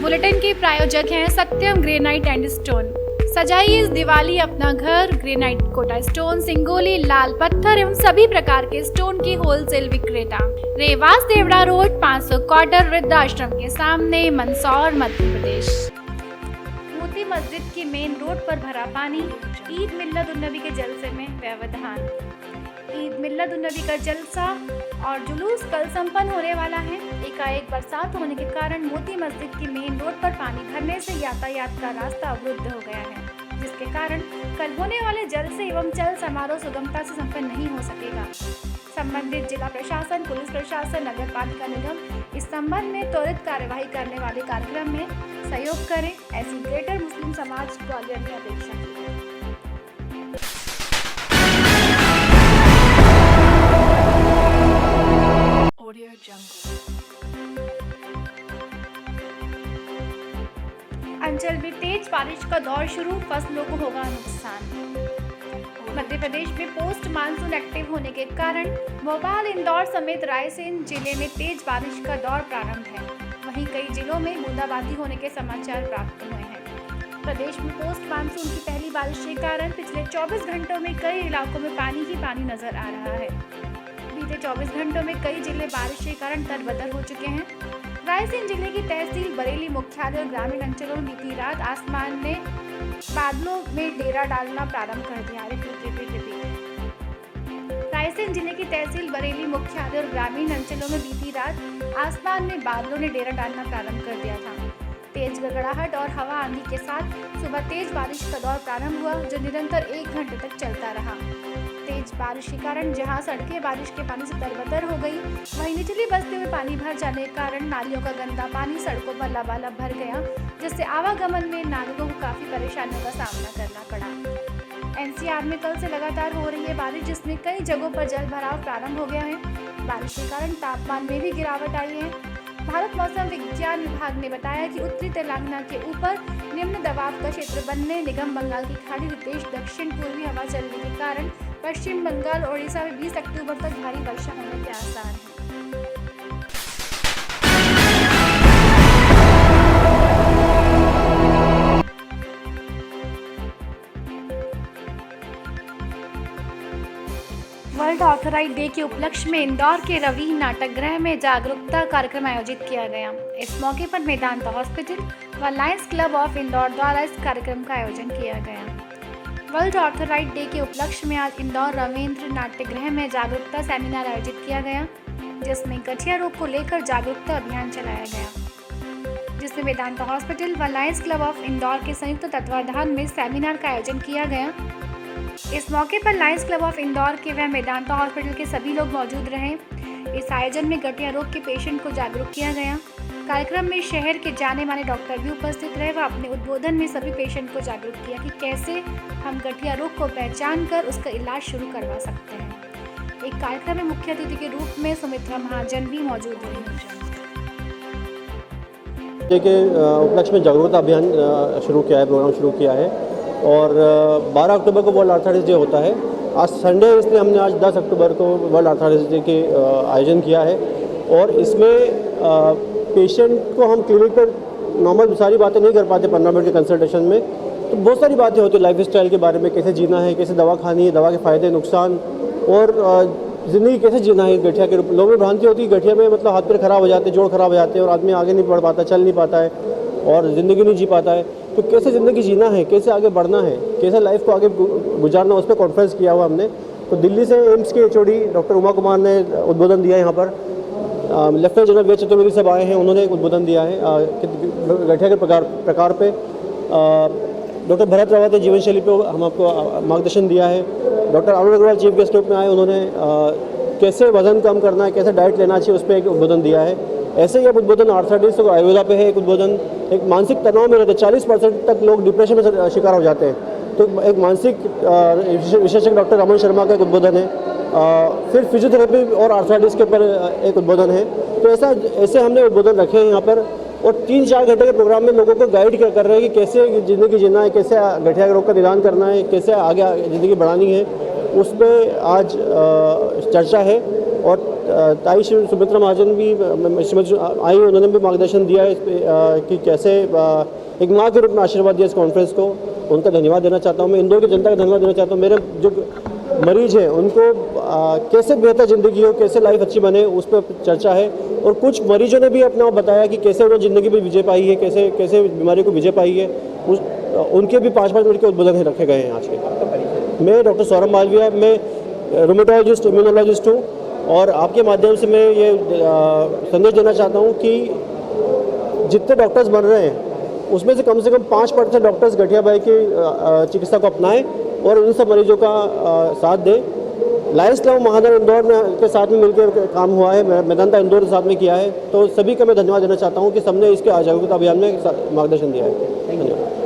Bulletin के प्रायोजक हैं सत्यम ग्रेनाइट एंड स्टोन। सजाइए इस दिवाली अपना घर ग्रेनाइट, कोटा स्टोन, सिंगोली, लाल पत्थर एवं सभी प्रकार के स्टोन की होलसेल विक्रेता। रेवास देवड़ा रोड 500 क्वार्टर वृद्धाश्रम के सामने, मंदसौर, मध्य प्रदेश। मोती मस्जिद की मेन रोड पर भरा पानी। ईद मिल्लत-उन-नबी के जलसे में व्यवधान। ईद मिल्लत-उन-नबी का जलसा और जुलूस कल संपन्न होने वाला है। एकाएक बरसात होने के कारण मोती मस्जिद की मेन रोड पर पानी भरने से यातायात का रास्ता अवरुद्ध हो गया है, जिसके कारण कल होने वाले जलसे एवं चल समारोह सुगमता से संपन्न नहीं हो सकेगा। संबंधित जिला प्रशासन, पुलिस प्रशासन, नगर पालिका निगम इस संबंध में त्वरित कार्यवाही करने वाले कार्यक्रम में सहयोग करें, ऐसी ग्रेटर मुस्लिम समाज ग्वालियर ने अपेक्षा की है। अंचल में तेज बारिश का दौर शुरू, फसलों को होगा नुकसान। मध्य प्रदेश में पोस्ट मानसून एक्टिव होने के कारण भोपाल, इंदौर समेत रायसेन जिले में तेज बारिश का दौर प्रारंभ है। वहीं कई जिलों में बूंदाबांदी होने के समाचार प्राप्त हुए हैं। प्रदेश में पोस्ट मानसून की पहली बारिश के कारण पिछले 24 घंटों में कई इलाकों में पानी ही पानी नजर आ रहा है। बीते 24 घंटों में कई जिले बारिश के कारण तरबतर हो चुके हैं। रायसेन जिले की तहसील बरेली मुख्यालय और ग्रामीण अंचलों में बीती रात आसमान ने बादलों में डेरा डालना प्रारंभ कर दिया। रायसेन जिले की तहसील बरेली मुख्यालय और ग्रामीण अंचलों में बीती रात आसमान में बादलों ने डेरा डालना प्रारंभ कर दिया था। तेज गड़गड़ाहट और हवा आंधी के साथ सुबह तेज बारिश का दौर प्रारंभ हुआ, जो निरंतर 1 घंटे तक चलता रहा। तेज बारिश के कारण जहां सड़कें बारिश के पानी से तरबतर हो गई, वहीं निचली बस्तियों में पानी भर जाने के कारण नालियों का गंदा पानी सड़कों पर लबालब भर गया, जिससे आवागमन में नागरिकों को काफी परेशानियों का सामना करना पड़ा। एनसीआर में कल से लगातार हो रही है बारिश, जिसमें कई जगहों पर जल भराव प्रारंभ हो गया है। बारिश के कारण तापमान में भी गिरावट आई है। भारत मौसम विज्ञान विभाग ने बताया कि उत्तरी तेलंगाना के ऊपर निम्न दबाव का क्षेत्र बनने, निगम बंगाल की खाड़ी देश दक्षिण पूर्वी हवा चलने के कारण पश्चिम बंगाल और ओडिशा में 20 अक्टूबर तक भारी वर्षा होने के आसार हैं। वर्ल्ड ऑर्थराइट डे के उपलक्ष्य में इंदौर के रवि नाटक गृह में जागरूकता कार्यक्रम आयोजित किया गया। इस मौके पर मेदांता हॉस्पिटल व लायंस क्लब ऑफ इंदौर द्वारा इस कार्यक्रम का आयोजन किया गया। वर्ल्ड ऑर्थराइट डे के उपलक्ष्य में आज इंदौर रविंद्र नाट्य गृह में जागरूकता सेमिनार आयोजित किया गया, जिसमें गठिया रोग को लेकर जागरूकता अभियान चलाया गया, जिसमें मेदांता हॉस्पिटल व लायंस क्लब ऑफ इंदौर के संयुक्त तत्वाधान में सेमिनार का आयोजन किया गया। इस मौके पर लायंस क्लब ऑफ इंदौर के व मेदांता हॉस्पिटल के सभी लोग मौजूद रहे। इस आयोजन में गठिया रोग के पेशेंट को जागरूक किया गया। कार्यक्रम में शहर के जाने माने डॉक्टर भी उपस्थित रहे व अपने उद्बोधन में सभी पेशेंट को जागरूक किया कि कैसे हम गठिया रोग को पहचान कर उसका इलाज शुरू करवा सकते हैं। एक कार्यक्रम में मुख्य अतिथि के रूप में सुमित्रा महाजन भी मौजूद रही। के उपलक्ष्य में जागरूकता अभियान शुरू किया है, प्रोग्राम शुरू किया है और 12 अक्टूबर को वर्ल्ड आर्थराइटिस डे होता है। आज संडे है, इसलिए हमने आज 10 अक्टूबर को वर्ल्ड आर्थराइटिस डे के आयोजन किया है और इसमें पेशेंट को हम क्लिनिक पर नॉर्मल सारी बातें नहीं कर पाते 15 मिनट के कंसल्टेशन में, तो बहुत सारी बातें होती है लाइफ स्टाइल के बारे में, कैसे जीना है, कैसे दवा खानी है, दवा के फ़ायदे नुकसान और ज़िंदगी कैसे जीना है। गठिया के लोगों में भ्रांति होती है गठिया में मतलब हाथ पैर खराब हो जाते हैं, जोड़ खराब हो जाते हैं और आदमी आगे नहीं बढ़ पाता, चल नहीं पाता है और ज़िंदगी नहीं जी पाता है। तो कैसे ज़िंदगी जीना है, कैसे आगे बढ़ना है, कैसे लाइफ को आगे गुजारना, उस पर कॉन्फ्रेंस किया हुआ हमने। तो दिल्ली से एम्स के एचओडी डॉक्टर उमा कुमार ने उद्बोधन दिया। यहाँ पर लेफ्टिनेंट जनरल वे चतुर्वेदी साहब आए हैं, उन्होंने एक उद्बोधन दिया है गठिया के प्रकार पे। डॉक्टर भरत रावत ने जीवन शैली पे हम आपको मार्गदर्शन दिया है। Doctor Arun Agarwal chief guest में आए, उन्होंने कैसे वजन कम करना है, कैसे डाइट लेना चाहिए, उस पर एक उद्बोधन दिया है। ऐसे ही अब उद्बोधन आर्थराइटिस और आयुर्वेदा पे है एक उद्बोधन। एक मानसिक तनाव में रहते 40% तक लोग डिप्रेशन में शिकार हो जाते हैं, तो एक मानसिक विशेषज्ञ डॉक्टर रमन शर्मा का एक उद्बोधन है। फिर फिजियोथेरेपी और आर्थराइटिस के ऊपर एक उद्बोधन है। तो ऐसे हमने उद्बोधन रखे हैं यहाँ पर और 3-4 घंटे के प्रोग्राम में लोगों को गाइड कर रहे हैं कि कैसे ज़िंदगी जीना है, कैसे गठिया रोग का निदान करना है, कैसे आगे ज़िंदगी बढ़ानी है, उस पर आज चर्चा है। और ताई सुमित्रा महाजन भी आई, उन्होंने भी मार्गदर्शन दिया है इस पे कि कैसे एक माँ के रूप में आशीर्वाद दिया इस कॉन्फ्रेंस को। उनका धन्यवाद देना चाहता हूँ मैं, इंदौर की जनता का धन्यवाद देना चाहता हूँ। मेरे जो मरीज हैं उनको कैसे बेहतर ज़िंदगी हो, कैसे लाइफ अच्छी बने, उस पर चर्चा है। और कुछ मरीजों ने भी अपना बताया कि कैसे उन्होंने ज़िंदगी पर विजय पाई है, कैसे कैसे बीमारी को विजय पाई है। उनके भी 5-5 मिनट के उद्बोधन रखे गए हैं आज के। मैं डॉक्टर सौरभ मालविया, मैं रूमेटोलॉजिस्ट, इम्यूनोलॉजिस्ट हूँ और आपके माध्यम से मैं ये संदेश देना चाहता हूँ कि जितने डॉक्टर्स बन रहे हैं उसमें से कम 5% डॉक्टर्स गठियाबाई की चिकित्सा को अपनाएं और उन सब मरीजों का साथ दें। लायंस क्लब महानगर इंदौर में के साथ में मिलकर काम हुआ है, मेदांता इंदौर के साथ में किया है, तो सभी का मैं धन्यवाद देना चाहता हूँ कि सबने इसके जागरूकता अभियान में मार्गदर्शन दिया है।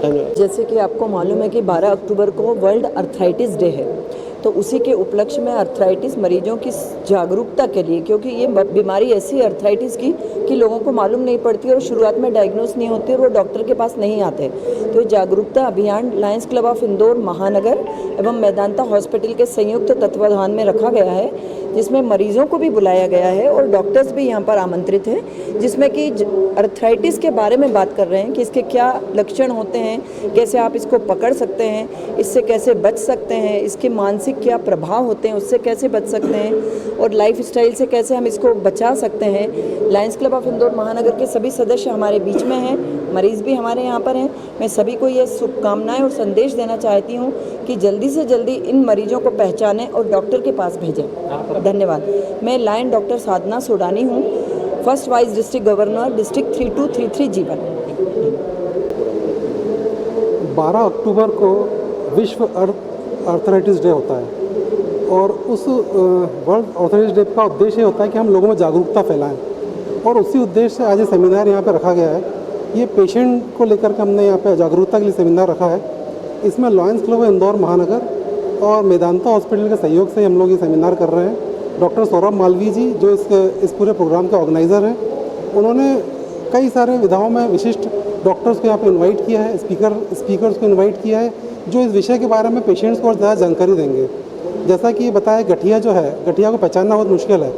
धन्यवाद। जैसे कि आपको मालूम है कि 12 अक्टूबर को वर्ल्ड अर्थराइटिस डे है, तो उसी के उपलक्ष्य में अर्थराइटिस मरीजों की जागरूकता के लिए, क्योंकि ये बीमारी ऐसी है अर्थराइटिस की कि लोगों को मालूम नहीं पड़ती और शुरुआत में डायग्नोस नहीं होती और वो डॉक्टर के पास नहीं आते। तो जागरूकता अभियान लायंस क्लब ऑफ इंदौर महानगर एवं मेदांता हॉस्पिटल के संयुक्त तत्वाधान में रखा गया है, जिसमें मरीजों को भी बुलाया गया है और डॉक्टर्स भी यहाँ पर आमंत्रित हैं, जिसमें कि अर्थराइटिस के बारे में बात कर रहे हैं कि इसके क्या लक्षण होते हैं, कैसे आप इसको पकड़ सकते हैं, इससे कैसे बच सकते हैं, इसके मानसिक क्या प्रभाव होते हैं, उससे कैसे बच सकते हैं और लाइफ स्टाइल से कैसे हम इसको बचा सकते हैं। लायंस क्लब ऑफ इंदौर महानगर के सभी सदस्य हमारे बीच में हैं, मरीज़ भी हमारे यहाँ पर हैं। मैं सभी को ये शुभकामनाएं और संदेश देना चाहती हूँ कि जल्दी से जल्दी इन मरीजों को पहचानें और डॉक्टर के पास भेजें। धन्यवाद। मैं लायन डॉक्टर साधना सोडानी हूँ, first vice district governor, district 3233 जीवन। 12 अक्टूबर को विश्व अर्थराइटिस डे होता है और उस वर्ल्ड अर्थराइटिस डे का उद्देश्य होता है कि हम लोगों में जागरूकता फैलाएं और उसी उद्देश्य से आज ये सेमिनार यहाँ पे रखा गया है। ये पेशेंट को लेकर के हमने यहाँ पे जागरूकता के लिए सेमिनार रखा है। इसमें लायंस क्लब इंदौर महानगर और मेदांता हॉस्पिटल के सहयोग से हम लोग ये सेमिनार कर रहे हैं। डॉक्टर सौरभ मालवी जी जो इस पूरे प्रोग्राम के ऑर्गेनाइज़र हैं, उन्होंने कई सारे विधाओं में विशिष्ट डॉक्टर्स को यहाँ पे इनवाइट किया है, स्पीकर्स को इनवाइट किया है जो इस विषय के बारे में पेशेंट्स को और ज़्यादा जानकारी देंगे। जैसा कि बताया, गठिया जो है, गठिया को पहचानना बहुत मुश्किल है,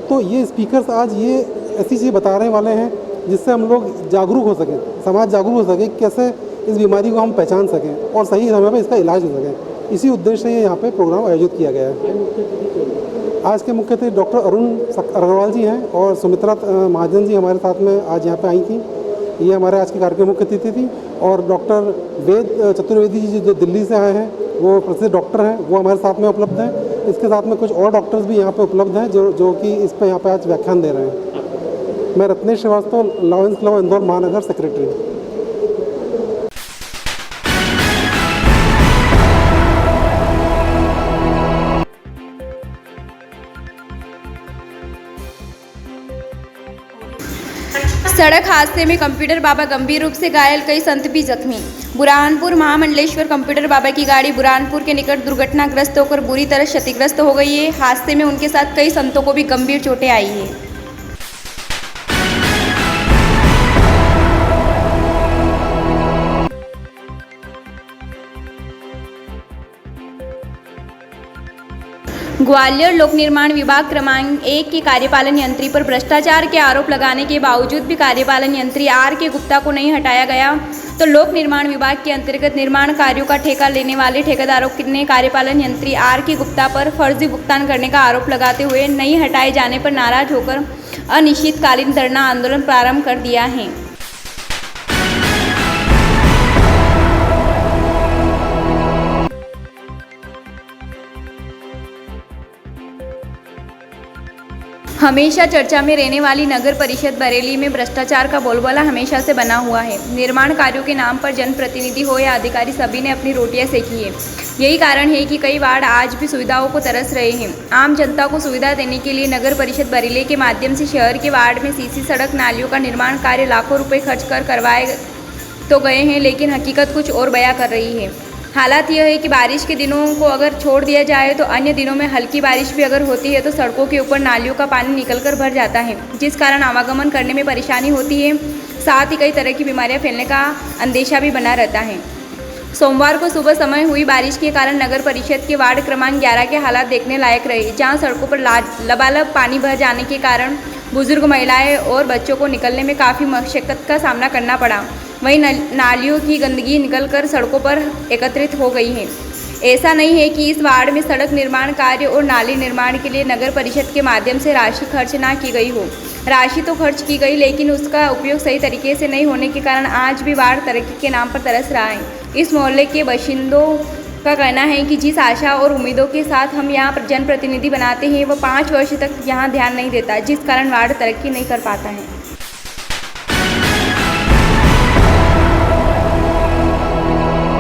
तो ये स्पीकर्स आज ये ऐसी चीज़ बताने वाले हैं जिससे हम लोग जागरूक हो सकें, समाज जागरूक हो सके, कैसे इस बीमारी को हम पहचान सकें और सही समय पर इसका इलाज हो सके। इसी उद्देश्य से यहाँ पे प्रोग्राम आयोजित किया गया है। आज के मुख्य अतिथि डॉक्टर अरुण अग्रवाल जी हैं और सुमित्रा महाजन जी हमारे साथ में आज यहाँ पे आई थी। ये हमारे आज के कार्यक्रम मुख्य अतिथि थी। और डॉक्टर वेद चतुर्वेदी जी जो दिल्ली से आए हैं, वो प्रसिद्ध डॉक्टर हैं, वो हमारे साथ में उपलब्ध हैं। इसके साथ में कुछ और डॉक्टर्स भी यहाँ पे उपलब्ध हैं जो कि इस पर यहाँ पे आज व्याख्यान दे रहे हैं। मैं रत्नेश श्रीवास्तव, लायंस क्लब इंदौर महानगर सेक्रेटरी। सड़क हादसे में कंप्यूटर बाबा गंभीर रूप से घायल, कई संत भी जख्मी। बुरहानपुर महामंडलेश्वर कंप्यूटर बाबा की गाड़ी बुरहानपुर के निकट दुर्घटनाग्रस्त होकर बुरी तरह क्षतिग्रस्त हो गई है। हादसे में उनके साथ कई संतों को भी गंभीर चोटें आई हैं। ग्वालियर लोक निर्माण विभाग क्रमांक 1 के कार्यपालन यंत्री पर भ्रष्टाचार के आरोप लगाने के बावजूद भी कार्यपालन यंत्री आर के गुप्ता को नहीं हटाया गया, तो लोक निर्माण विभाग के अंतर्गत निर्माण कार्यों का ठेका लेने वाले ठेकेदारों ने कार्यपालन यंत्री आर के गुप्ता पर फर्जी भुगतान करने का आरोप लगाते हुए नहीं हटाए जाने पर नाराज होकर अनिश्चितकालीन धरना आंदोलन प्रारंभ कर दिया है। हमेशा चर्चा में रहने वाली नगर परिषद बरेली में भ्रष्टाचार का बोलबाला हमेशा से बना हुआ है। निर्माण कार्यों के नाम पर जनप्रतिनिधि हो या अधिकारी, सभी ने अपनी रोटियां सेकी है। यही कारण है कि कई वार्ड आज भी सुविधाओं को तरस रहे हैं। आम जनता को सुविधा देने के लिए नगर परिषद बरेली के माध्यम से शहर के वार्ड में सीसी सड़क, नालियों का निर्माण कार्य लाखों रुपये खर्च कर करवाए तो गए हैं, लेकिन हकीकत कुछ और बयां कर रही है। हालात यह है कि बारिश के दिनों को अगर छोड़ दिया जाए तो अन्य दिनों में हल्की बारिश भी अगर होती है तो सड़कों के ऊपर नालियों का पानी निकलकर भर जाता है, जिस कारण आवागमन करने में परेशानी होती है। साथ ही कई तरह की बीमारियां फैलने का अंदेशा भी बना रहता है। सोमवार को सुबह समय हुई बारिश के कारण नगर परिषद के वार्ड क्रमांक 11 के हालात देखने लायक रहे, जहां सड़कों पर लबालब पानी भर जाने के कारण बुजुर्ग, महिलाएं और बच्चों को निकलने में काफ़ी मशक्कत का सामना करना पड़ा। वहीं नालियों की गंदगी निकलकर सड़कों पर एकत्रित हो गई है। ऐसा नहीं है कि इस वार्ड में सड़क निर्माण कार्य और नाली निर्माण के लिए नगर परिषद के माध्यम से राशि खर्च ना की गई हो। राशि तो खर्च की गई, लेकिन उसका उपयोग सही तरीके से नहीं होने के कारण आज भी वार्ड तरक्की के नाम पर तरस रहा है। इस मोहल्ले के बाशिंदों का कहना है कि जिस आशा और उम्मीदों के साथ हम यहाँ पर जनप्रतिनिधि बनाते हैं, वह 5 वर्ष तक यहाँ ध्यान नहीं देता, जिस कारण वार्ड तरक्की नहीं कर पाता है।